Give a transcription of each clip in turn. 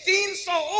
300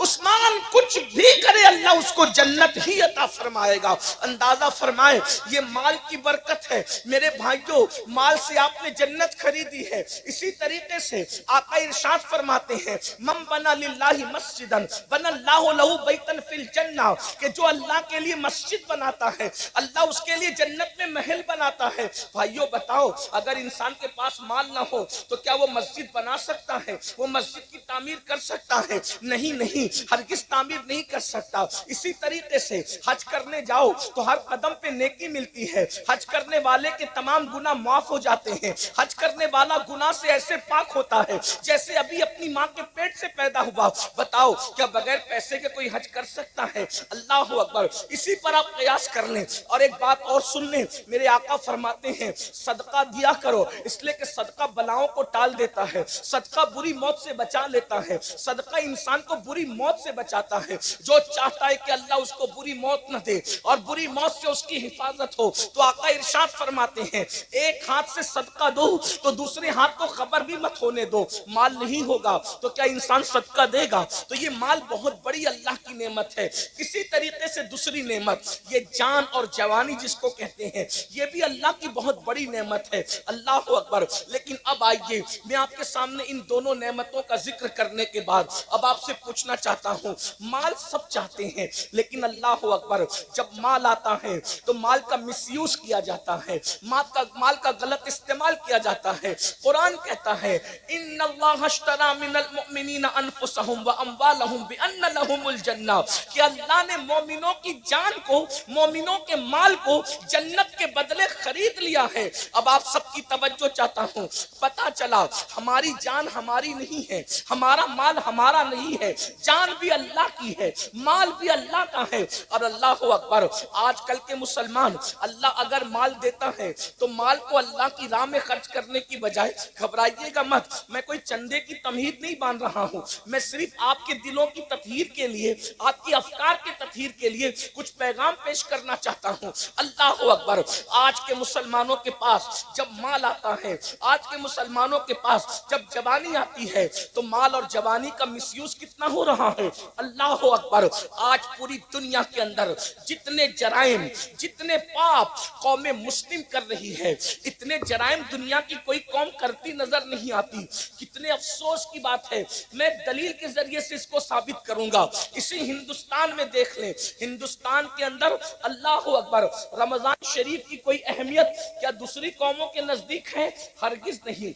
عثمان کچھ بھی کرے اللہ اس کو جنت ہی عطا فرمائے گا۔ اندازہ فرمائے یہ مال کی برکت ہے میرے بھائیوں، مال سے آپ نے جنت خریدی ہے۔ اسی طریقے سے آقا ارشاد فرماتے ہیں من بنا للہ مسجدا بنا اللہ لہ بیتا فی الجنہ، کہ جو اللہ کے لیے مسجد بناتا ہے اللہ اس کے لیے جنت میں محل بناتا ہے۔ بھائیوں بتاؤ اگر انسان کے پاس مال نہ ہو تو کیا وہ مسجد بنا سکتا ہے؟ وہ مسجد کی تعمیر کر سکتا ہے؟ نہیں، ہرگز تعمیر نہیں کر سکتا۔ اسی طریقے سے حج کرنے جاؤ تو ہر قدم پہ نیکی ملتی ہے، حج کرنے والے کے تمام گناہ معاف ہو جاتے ہیں، حج کرنے والا گناہ سے ایسے پاک ہوتا ہے جیسے ابھی اپنی ماں کے پیٹ سے پیدا ہوا۔ بتاؤ کیا بغیر پیسے کے کوئی حج کر سکتا ہے؟ اللہ اکبر۔ اسی پر آپ قیاس کر لیں۔ اور ایک بات اور سن لیں، میرے آقا فرماتے ہیں صدقہ دیا کرو، اس لیے کہ صدقہ بلاؤں کو ٹال دیتا ہے، صدقہ بری موت سے بچا لیتا ہے، صدقہ انسان کو بری موت سے بچاتا ہے۔ جو چاہتا ہے کہ اللہ اس کو بری موت نہ دے اور بری موت سے اس کی حفاظت ہو تو آقا ارشاد فرماتے ہیں ایک ہاتھ سے صدقہ دو تو دوسرے ہاتھ کو خبر بھی مت ہونے دو۔ مال نہیں ہوگا تو کیا انسان صدقہ دے گا؟ تو یہ مال بہت بڑی اللہ کی نعمت ہے۔ اسی طریقے سے دوسری نعمت یہ جان اور جوانی جس کو کہتے ہیں، یہ بھی اللہ کی بہت بڑی نعمت ہے۔ اللہ اکبر۔ لیکن اب آئیے میں آپ کے سامنے ان دونوں نعمتوں کا ذکر کرنے کے بعد اب آپ سے پوچھنا چاہتا ہوں، مال سب چاہتے ہیں لیکن اللہ اکبر جب مال آتا ہے تو مال کا مس یوز کیا جاتا ہے، مال کا غلط استعمال کیا جاتا ہے۔ قرآن کہتا ہے ان اللہ اشتری من المؤمنین انفسهم واموالهم بان لهم الجنہ، کہ اللہ نے مومنوں کی جان کو، مومنوں کے مال کو جنت کے بدلے خرید لیا ہے۔ اب آپ سب کی توجہ چاہتا ہوں، پتا چلا ہماری جان ہماری نہیں ہے، ہمارا مال ہمارا نہیں ہے، جان بھی اللہ کی ہے، مال بھی اللہ کا ہے۔ اور اللہ اکبر، آج کل کے مسلمان اللہ اگر مال دیتا ہے تو مال کو اللہ کی راہ میں خرچ کرنے کی بجائے، گھبرائیے گا مت، میں کوئی چندے کی تمہید نہیں باندھ رہا ہوں، میں صرف آپ کے دلوں کی تطہیر کے لیے، آپ کی افکار کے تطہیر کے لیے کچھ پیغام پیش کرنا چاہتا ہوں۔ اللہ اکبر، آج کے مسلمانوں کے پاس جب مال آتا ہے، آج کے مسلمانوں کے پاس جب جوانی آتی ہے تو مال اور جوانی کا مس یوز کتنا ہو رہا ہے۔ اللہ اکبر، آج پوری دنیا کے اندر جتنے جرائم، جتنے پاپ قوم مسلم کر رہی ہے، اتنے جرائم دنیا کی کوئی قوم کرتی نظر نہیں آتی۔ کتنے افسوس کی بات ہے، میں دلیل کے ذریعے سے اس کو ثابت کروں گا۔ اسی ہندوستان میں دیکھ لیں، ہندوستان کے اندر اللہ اکبر رمضان شریف کی کوئی اہمیت کیا دوسری قوموں کے نزدیک ہے؟ ہرگز نہیں۔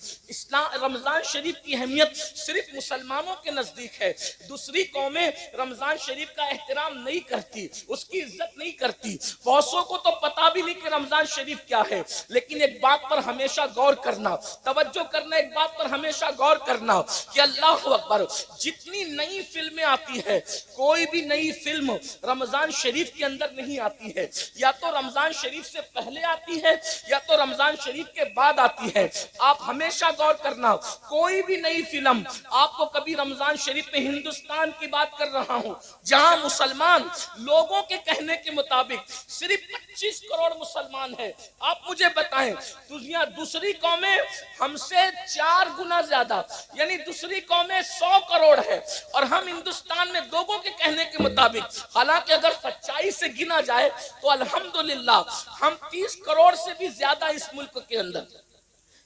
رمضان شریف کی اہمیت صرف مسلمانوں کے نزدیک ہے، دوسری قومیں رمضان شریف کا احترام نہیں کرتی، اس کی عزت نہیں کرتی۔ بہتوں کو تو پتا بھی نہیں کہ رمضان شریف کیا ہے۔ لیکن ایک بات پر ہمیشہ غور کرنا، توجہ کرنا، ایک بات پر ہمیشہ غور کرنا کہ اللہ اکبر جتنی نئی فلمیں آتی ہے، کوئی بھی نئی فلم رمضان شریف کے اندر نہیں آتی ہے، یا تو رمضان شریف سے پہلے آتی ہے یا تو رمضان شریف کے بعد آتی ہے۔ آپ ہمیشہ غور کرنا، کوئی بھی نئی فلم آپ کو کبھی رمضان شریف میں، ہندوستان کی بات کر رہا ہوں جہاں مسلمان لوگوں کے کہنے کے مطابق صرف 25 کروڑ مسلمان ہیں، آپ مجھے بتائیں دنیا دوسری قومیں ہم سے 4 گنا زیادہ، یعنی دوسری قومیں 100 کروڑ ہے اور ہم ہندوستان میں لوگوں کے کہنے کے مطابق، حالانکہ اگر سچائی سے گنا جائے تو الحمدللہ ہم 30 کروڑ سے بھی زیادہ اس ملک کے اندر،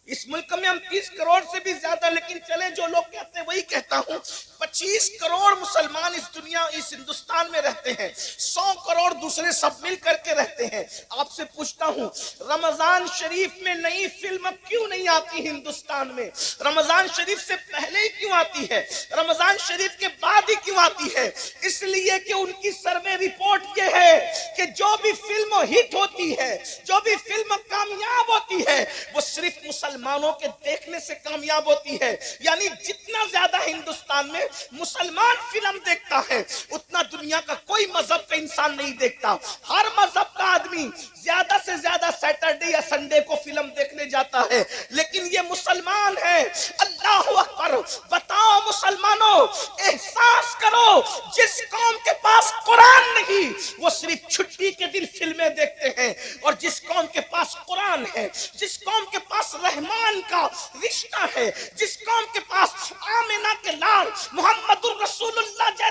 اس ملک میں ہم 30 کروڑ سے بھی زیادہ، لیکن چلے جو لوگ کہتے ہیں وہی کہتا ہوں، 25 کروڑ مسلمان اس دنیا، اس ہندوستان میں رہتے ہیں، 100 کروڑ دوسرے سب مل کر کے رہتے ہیں۔ آپ سے پوچھتا ہوں رمضان شریف میں نئی فلم کیوں نہیں آتی ہندوستان میں؟ رمضان شریف سے پہلے ہی کیوں آتی ہے؟ رمضان شریف کے بعد ہی کیوں آتی ہے؟ اس لیے کہ ان کی سروے رپورٹ یہ ہے کہ جو بھی فلم ہٹ ہوتی ہے، جو بھی فلم کامیاب ہوتی ہے، وہ صرف مسلمانوں کے دیکھنے سے کامیاب ہوتی ہے۔ یعنی جتنا زیادہ ہندوستان میں مسلمان فلم دیکھتا ہے اتنا دنیا کا کوئی مذہب کا انسان نہیں دیکھتا۔ ہر مذہب کا آدمی زیادہ سے زیادہ سیٹرڈے یا سنڈے کو فلم دیکھنے جاتا ہے، لیکن یہ مسلمان ہے۔ اللہ اکبر، بتاؤ مسلمانوں، احساس کرو، جس قوم کے پاس قرآن نہیں وہ صرف چھٹی کے دن فلمیں دیکھتے ہیں، اور جس قوم کے پاس قرآن ہے، جس قوم کے پاس رحمان کا رشتہ ہے، جس قوم کے پاس آمنہ کے لال محمد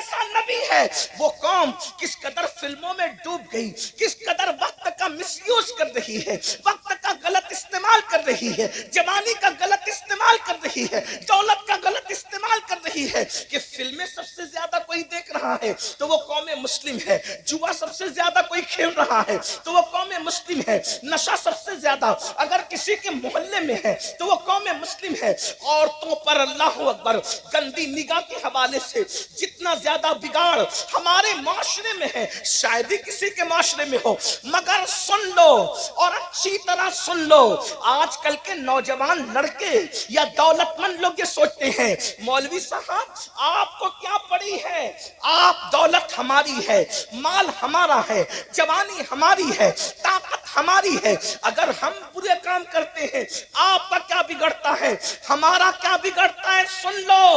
ایسا نبی ہے، وہ قوم کس قدر فلموں میں ڈوب گئی، کس قدر وقت کا مس یوز کر رہی ہے، وقت کا غلط استعمال کر رہی ہے، جوانی کا غلط استعمال کر رہی ہے، دولت کا غلط استعمال کر رہی ہے، کہ فلمیں سب سے زیادہ کوئی دیکھ رہا ہے تو وہ قوم مسلم ہے، جوا سب سے زیادہ کوئی کھیل رہا ہے تو وہ قوم مسلم ہے، نشہ سب سے زیادہ اگر کسی کے محلے میں ہے تو وہ قوم مسلم ہے۔ عورتوں پر اللہ اکبر گندی نگاہ کے حوالے سے جتنا زیادہ بگاڑ ہمارے معاشرے میں ہے شاید ہی کسی کے معاشرے میں ہو، مگر سن لو اور اچھی طرح سن لو، آج کل کے نوجوان لڑکے یا دولت مند لوگ یہ سوچتے ہیں مولوی صاحب آپ کو کیا پڑی ہے، آپ دولت ہماری ہے، مال ہمارا ہے، جوانی ہماری ہے، طاقت ہماری ہے، اگر ہم برے کام کرتے ہیں آپ کا کیا بگڑتا ہے، ہمارا کیا بگڑتا ہے؟ سن لو،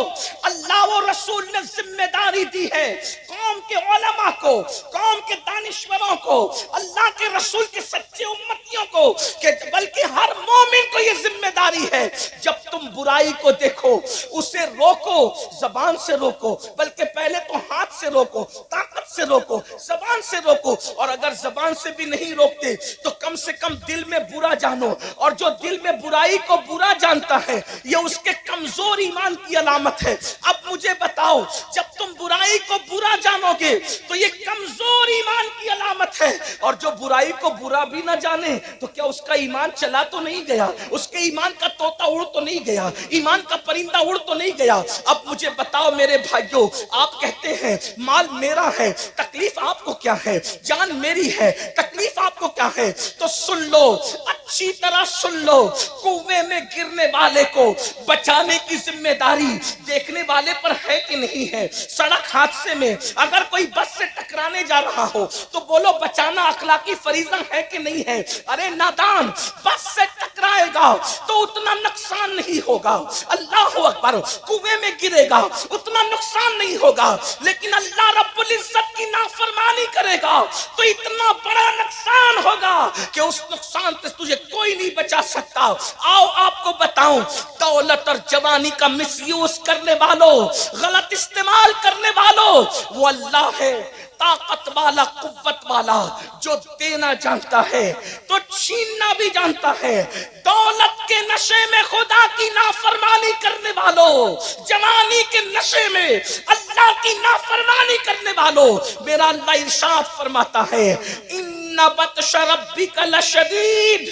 اللہ و رسول نے ذمہ داری دی ہے قوم کے علماء کو، قوم کے دانشوروں کو، اللہ کے رسول کے سچے امتیوں کو، کہ بلکہ ہر مومن کو یہ ذمہ داری ہے جب تم برائی کو دیکھو اسے روکو، زبان سے روکو، بلکہ پہلے تو ہاتھ سے روکو، طاقت سے روکو، زبان سے روکو، اور اگر زبان سے بھی نہیں روکتے تو کم سے کم دل میں برا جانو، اور جو دل میں برائی کو برا جانتا ہے یہ اس کے کمزور ایمان کی علامت ہے۔ اب مجھے بتاؤ جب تم برائی کو برا جانو گے تو یہ کمزور ایمان کی علامت ہے، اور جو برائی کو برا بھی نہ جانے تو کیا اس کا ایمان چلا تو نہیں گیا، اس کے ایمان کا طوطا اڑ تو نہیں گیا، ایمان کا پرندہ اڑ تو نہیں گیا؟ اب مجھے بتاؤ میرے بھائیوں، آپ کہتے ہیں مال میرا ہے، تکلیف آپ کو کیا ہے؟ جان میری ہے، تکلیف آپ کو کیا ہے؟ تو سن لو، اچھی طرح سن لو، کنویں میں گرنے والے کو بچانے کی ذمہ داری دیکھنے والے پر ہے کہ نہیں ہے؟ سڑک حادثے میں اگر کوئی بس سے ٹکرانے جا رہا ہو تو بولو بچانا اخلاقی فریضہ ہے کہ نہیں ہے؟ ارے نادان، بس سے ٹکرائے گا تو اتنا نقصان نہیں ہوگا، اللہ اکبر، کنویں میں گرے گا اتنا نقصان نہیں ہوگا، لیکن اللہ رب العزت کی نافرمانی کرے گا تو اتنا بڑا نقصان ہوگا کہ اس نقصان سے تجھے کوئی نہیں بچا سکتا۔ آؤ آپ کو بتاؤں، دولت اور جوانی کا مس یوز کرنے والوں، غلط استعمال کرنے والوں، وہ اللہ ہے طاقت والا، قوت والا، جو دینا جانتا ہے تو چھیننا بھی جانتا ہے۔ دولت کے نشے میں خدا کی نافرمانی کرنے والوں، جوانی کے نشے میں اللہ کی نافرمانی کرنے والوں، میرا اللہ ارشاد فرماتا ہے ان بطش ربک لشدید،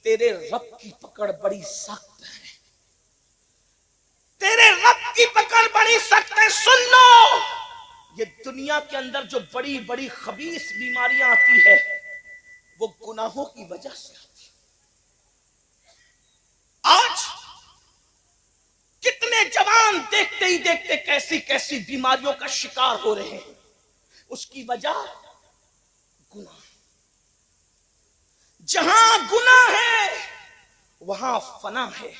تیرے رب کی پکڑ بڑی سخت ہے، تیرے رب کی پکڑ بڑی سخت ہے۔ سن لو، یہ دنیا کے اندر جو بڑی بڑی خبیث بیماریاں آتی ہے وہ گناہوں کی وجہ سے آتی ہے۔ آج کتنے جوان دیکھتے ہی دیکھتے کیسی کیسی بیماریوں کا شکار ہو رہے ہیں، اس کی وجہ گناہ۔ جہاں گناہ ہے وہاں فنا ہے۔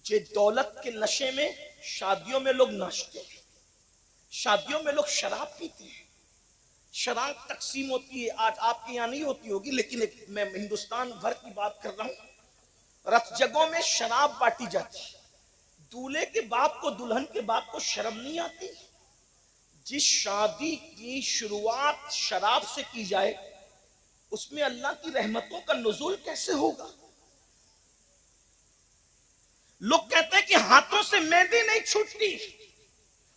جو دولت کے نشے میں شادیوں میں لوگ ناچتے ہیں، شادیوں میں لوگ شراب پیتے ہیں، شراب تقسیم ہوتی ہے، آج آپ کے یہاں نہیں ہوتی ہوگی لیکن میں ہندوستان بھر کی بات کر رہا ہوں، رت جگہوں میں شراب بانٹی جاتی ہے۔ دولہے کے باپ کو، دلہن کے باپ کو شرم نہیں آتی؟ جس شادی کی شروعات شراب سے کی جائے اس میں اللہ کی رحمتوں کا نزول کیسے ہوگا؟ لوگ کہتے ہیں کہ ہاتھوں سے مہندی نہیں چھوٹتی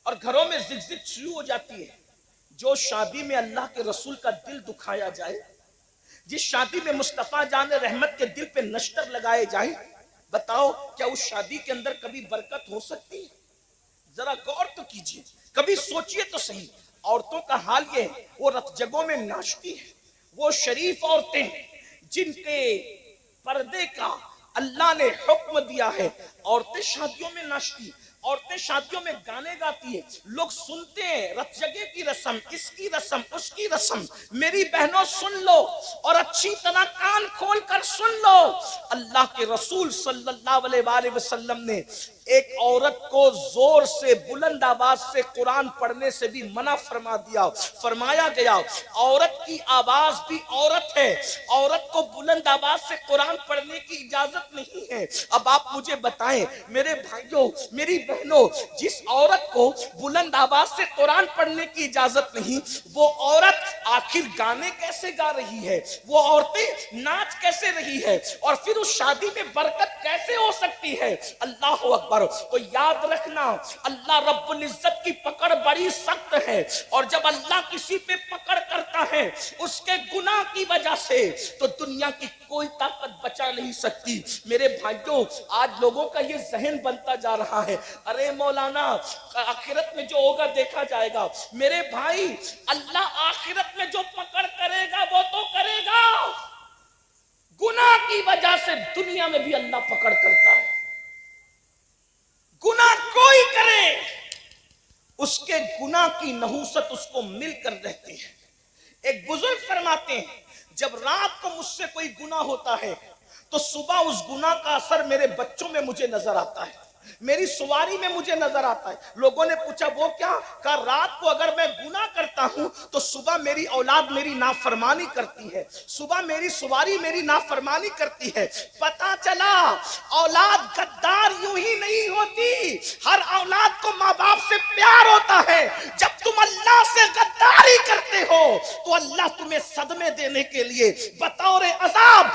اور گھروں میں زگزگ شروع ہو جاتی ہے۔ جو شادی میں اللہ کے رسول کا دل دکھایا جائے، جس شادی میں مصطفیٰ جان رحمت کے دل پہ نشتر لگائے جائیں، بتاؤ کیا اس شادی کے اندر کبھی برکت ہو سکتی ہے؟ ذرا غور تو کیجئے، کبھی سوچئے تو صحیح۔ عورتوں کا حال یہ ہے، وہ رت جگہوں میں ناچتی ہیں، وہ شریف عورتیں جن کے پردے کا اللہ نے حکم دیا ہے، عورتیں شادیوں میں ناچتی، عورتیں شادیوں میں گانے گاتی ہیں، لوگ سنتے ہیں، رت جگہ کی رسم، اس کی رسم، اس کی رسم۔ میری بہنوں سن لو اور اچھی طرح کان کھول کر سن لو، اللہ کے رسول صلی اللہ علیہ وآلہ وسلم نے ایک عورت کو زور سے بلند آواز سے قرآن پڑھنے سے بھی منع فرما دیا، فرمایا گیا عورت کی آواز بھی عورت ہے، عورت کو بلند آواز سے قرآن پڑھنے کی اجازت نہیں ہے۔ اب آپ مجھے بتائیں میرے بھائیوں میری بہنوں، جس عورت کو بلند آواز سے قرآن پڑھنے کی اجازت نہیں، وہ عورت آخر گانے کیسے گا رہی ہے، وہ عورتیں ناچ کیسے رہی ہے، اور پھر اس شادی میں برکت کیسے ہو سکتی ہے؟ اللہ اکبر۔ تو یاد رکھنا اللہ رب العزت کی پکڑ بڑی سخت ہے، اور جب اللہ کسی پہ پکڑ کرتا ہے اس کے گناہ کی وجہ سے تو دنیا کی کوئی طاقت بچا نہیں سکتی۔ میرے بھائیوں آج لوگوں کا یہ ذہن بنتا جا رہا ہے، ارے مولانا آخرت میں جو ہوگا دیکھا جائے گا۔ میرے بھائی اللہ آخرت میں جو پکڑ کرے گا وہ تو کرے گا، گناہ کی وجہ سے دنیا میں بھی اللہ پکڑ کرتا ہے۔ گناہ کوئی کرے اس کے گناہ کی نحوست اس کو مل کر رہتی ہے۔ ایک بزرگ فرماتے ہیں جب رات کو مجھ سے کوئی گناہ ہوتا ہے تو صبح اس گناہ کا اثر میرے بچوں میں مجھے نظر آتا ہے، میری سواری میں مجھے نظر آتا ہے۔ لوگوں نے پوچھا وہ کیا؟ کہا رات کو اگر میں گناہ کرتا ہوں تو صبح میری اولاد میری نافرمانی کرتی ہے، صبح میری سواری میری نافرمانی کرتی ہے۔ پتا چلا اولاد غدار یوں ہی نہیں ہوتی، ہر اولاد کو ماں باپ سے پیار ہوتا ہے۔ جب تم اللہ سے غداری کرتے ہو تو اللہ تمہیں صدمے دینے کے لیے بطور عذاب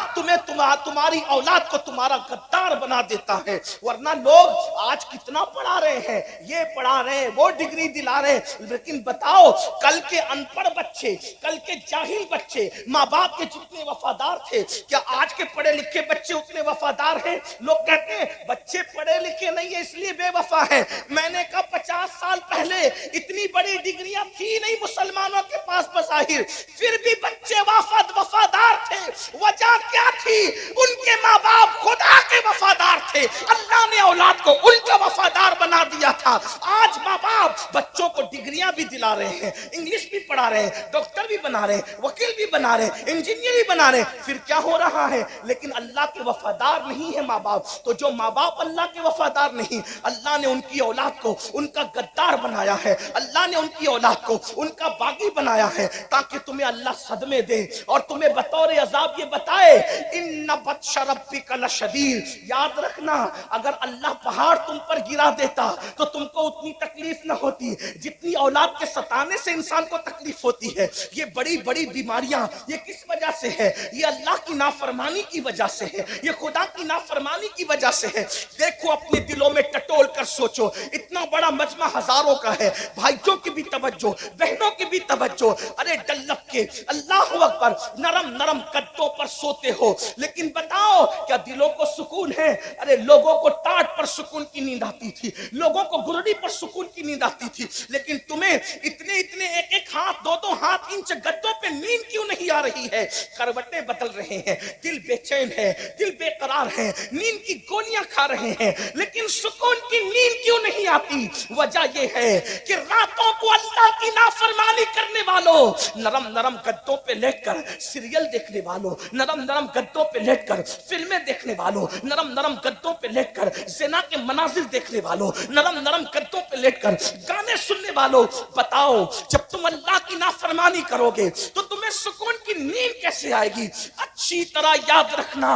تمہاری اولاد کو تمہارا غدار بنا دیتا ہے۔ ورنہ لوگ آج کتنا پڑھا رہے ہیں، یہ پڑھا رہے ہیں، وہ ڈگری دلا رہے ہیں، لیکن بتاؤ کل کے ان پڑھ بچے، کل کے جاہل بچے ماں باپ کے جتنے وفادار تھے، کیا آج کے پڑھے لکھے بچے اتنے وفادار ہیں؟ لوگ کہتے ہیں بچے پڑھے لکھے نہیں ہیں اس لیے بے وفا ہیں۔ میں نے کہا 50 سال پہلے اتنی بڑی ڈگریاں تھی نہیں مسلمانوں کے پاس بظاہر، پھر بھی بچے وفادار تھے۔ وجہ کیا تھی؟ ان کے ماں باپ خدا کے وفادار تھے، اللہ نے اولاد کو ان کا وفادار بنا دیا تھا۔ آج ماں باپ بچوں کو ڈگریاں بھی دلا رہے ہیں، انگلش بھی پڑھا رہے ہیں، ڈاکٹر بھی بنا رہے ہیں، وکیل بھی بنا رہے ہیں، انجینئر بھی بنا رہے ہیں، پھر کیا ہو رہا ہے؟ لیکن اللہ کے وفادار نہیں ہے ماں باپ۔ تو جو ماں باپ اللہ کے وفادار نہیں، اللہ نے ان کی اولاد کو ان کا غدار بنایا ہے، اللہ نے ان کی اولاد کو ان کا باغی بنایا ہے، تاکہ تمہیں اللہ صدمے دے اور تمہیں بطور عذاب یہ بتائے ان بطش ربک لشدید۔ یاد رکھنا اگر اللہ پہاڑ تم پر گرا دیتا تو تم کو اتنی تکلیف نہ ہوتی جتنی اولاد کے ستانے سے انسان کو تکلیف ہوتی ہے۔ یہ بڑی بڑی بیماریاں یہ کس وجہ سے ہے؟ یہ اللہ کی نافرمانی کی وجہ سے ہے، یہ خدا کی نافرمانی کی وجہ سے ہے۔ دیکھو اپنے دلوں میں ٹٹول کر سوچو، اتنا بڑا مجمع ہزاروں کا ہے، بھائیوں کی بھی توجہ، بہنوں کی بھی توجہ، ارے ڈلپ کے اللہ اکبر نرم نرم قدوں پر سوتے ہو، لیکن بتاؤ کیا دلوں کو سکون ہے؟ ارے لوگوں کو ٹاٹ پر سکون کی نیند آتی تھی، لوگوں کو گرڑی پر سکون کی نیند آتی تھی، لیکن تمہیں اتنے اتنے ایک ایک ہاتھ دو دو ہاتھ انچ گدوں پہ نیند کیوں نہیں آ رہی ہے؟ کروٹیں بدل رہے ہیں، دل بے چین ہے، دل بے قرار ہے، نیند کی گولیاں کھا رہے ہیں، لیکن سکون کی نیند کیوں نہیں آتی؟ وجہ یہ ہے کہ راتوں کو اللہ کی نافرمانی کرنے والوں، نرم نرم گدوں پہ لیٹ کر سیریل دیکھنے والوں، نرم نرم گدوں پہ لیٹ کر فلمیں دیکھنے والوں، نرم نرم گدوں پہ لیٹ کر زنا کے مناظر دیکھنے والوں، نرم نرم گدوں پہ لیٹ کر گانے سننے والوں، بتاؤ جب تم اللہ کی نافرمانی کرو گے تو تمہیں سکون کی نیند کیسے آئے گی؟ اچھی طرح یاد رکھنا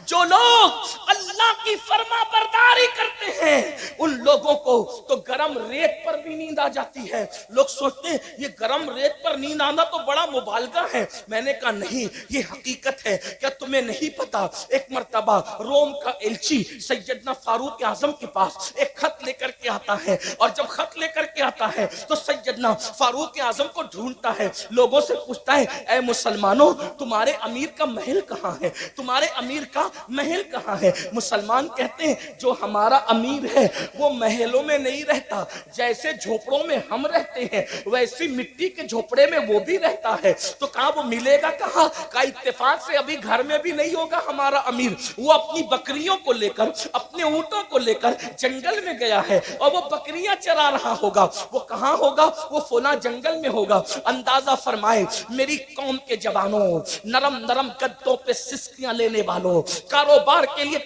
جو لوگ اللہ کی فرما برداری کرتے ہیں ان لوگوں کو تو گرم ریت پر بھی نیند آ جاتی ہے۔ لوگ سوچتے ہیں یہ گرم ریت پر نیند آنا تو بڑا مبالغہ ہے، میں نے کہا نہیں یہ حقیقت ہے۔ کیا تمہیں نہیں پتا ایک مرتبہ روم کا ایلچی سیدنا فاروق اعظم کے پاس ایک خط لے کر کے آتا ہے، اور جب خط لے کر کے آتا ہے تو سیدنا فاروق اعظم کو ڈھونڈتا ہے، لوگوں سے پوچھتا ہے اے مسلمانوں تمہارے امیر کا محل کہاں ہے؟ تمہارے امیر کا محل کہاں ہے؟ مسلمان کہتے ہیں جو ہمارا امیر ہے وہ محلوں میں نہیں رہتا، جیسے جھوپڑوں میں ہم رہتے ہیں ویسی مٹی کے جھوپڑے میں وہ بھی رہتا ہے۔ تو کہا وہ ملے گا کہاں؟ کا اتفاق سے ابھی گھر میں بھی نہیں ہوگا ہمارا امیر، وہ اپنی بکریوں کو لے کر اپنے اونٹوں کو لے کر جنگل میں گیا ہے اور وہ بکریاں چرا رہا ہوگا۔ وہ کہاں ہوگا؟ وہ فلاں جنگل میں ہوگا۔ اندازہ فرمائے میری قوم کے جوانوں، نرم نرم قدوں پہ سسکیاں لینے والوں، کاروبار کے لیے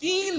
3